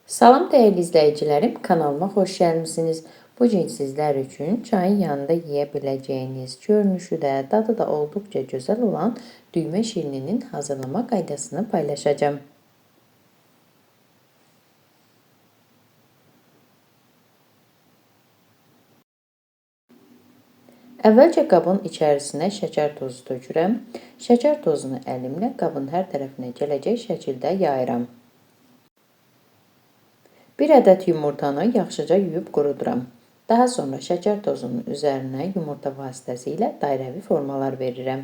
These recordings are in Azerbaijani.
Salam değerli izleyicilerim, kanalıma hoş gəlmisiniz. Bugün sizler için çayın yanında yiyebileceğiniz, görünüşü de dadı da oldukça güzel olan düğme şirininin hazırlama qaydasını paylaşacağım. Əvvəlcə qabın içərisinə şəkər tozu tökürəm. Şəkər tozunu əlimlə qabın hər tərəfinə gələcək şəkildə yayıram. Bir ədəd yumurtanı yaxşıca yuyub quruduram. Daha sonra şəkər tozunun üzərinə yumurta vasitəsilə dairəvi formalar verirəm.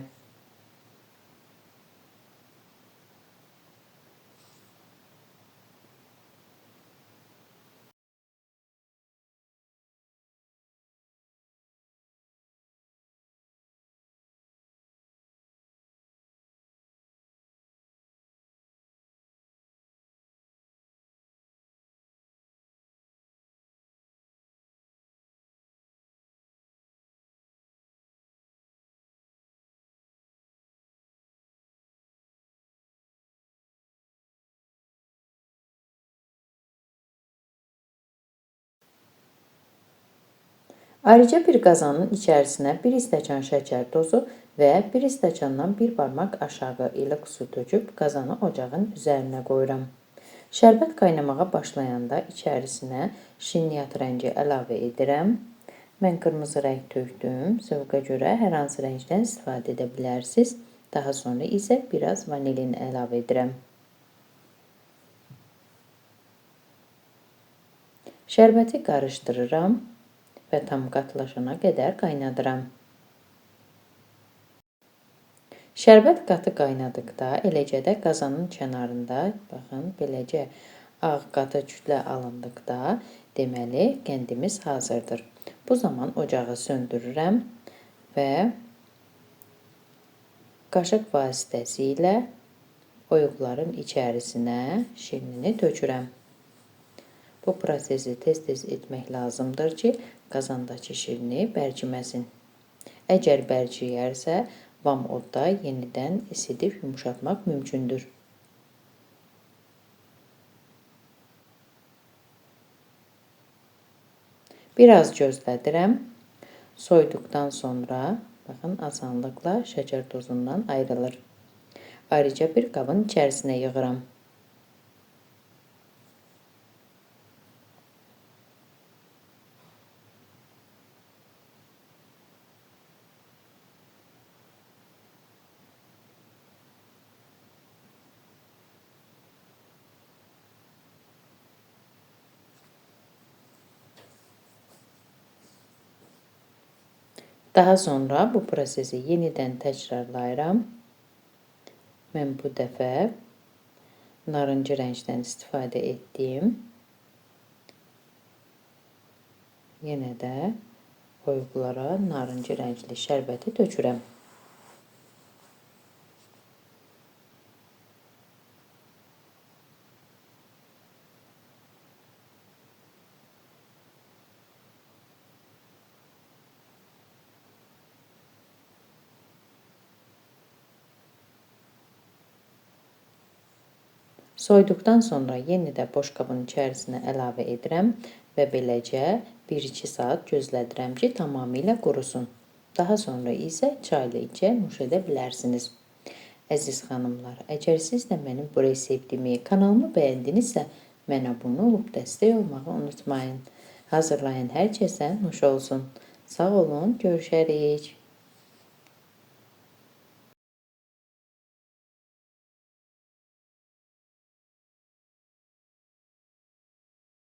Ayrıca bir qazanın içərisinə 1 stəkan şəkər tozu və 1 stəkandan 1 barmaq aşağı ilıq su töküb qazanı ocağın üzərinə qoyuram. Şərbət qaynamağa başlayanda içərisinə şirniyyat rəngi əlavə edirəm. Mən qırmızı rəng tökdüm. Zövqə görə hər hansı rəngdən istifadə edə bilərsiniz. Daha sonra isə biraz vanilin əlavə edirəm. Şərbəti qarışdırıram və tam qatılaşana qədər qaynadıram. Şərbət qatı qaynadıqda, eləcə də qazanın kənarında, baxın, beləcə ağ qatı kütlə alındıqda, deməli, qəndimiz hazırdır. Bu zaman ocağı söndürürəm və qaşıq vasitəsilə oyuqların içərisinə şirinini tökürəm. Bu prosesi tez-tez etmək lazımdır ki, qazandakı şirini bərkiməsin. Əgər bərkiyərsə, vam odda yenidən isidib yumuşatmaq mümkündür. Biraz gözlədirəm. Soyduqdan sonra, baxın, asanlıqla şəkər tozundan ayrılır. Ayrıca bir qabın içərisinə yığıram. Daha sonra bu prosesi yenidən təkrarlayıram. Mən bu dəfə narıncı rəngdən istifadə etdim. Yenə də oyuqlara narıncı rəngli şərbəti tökürəm. Soyduqdan sonra yenə də boş qabın içərisinə əlavə edirəm və beləcə 1-2 saat gözlədirəm ki, tamamilə qurusun. Daha sonra isə çayla içə nuş edə bilərsiniz. Əziz xanımlar, əgər siz də mənim bu reseptimi, kanalımı bəyəndinizsə, mənə abunə olub dəstək olmağı unutmayın. Hazırlayan hər kəsə nuş olsun. Sağ olun, görüşərik.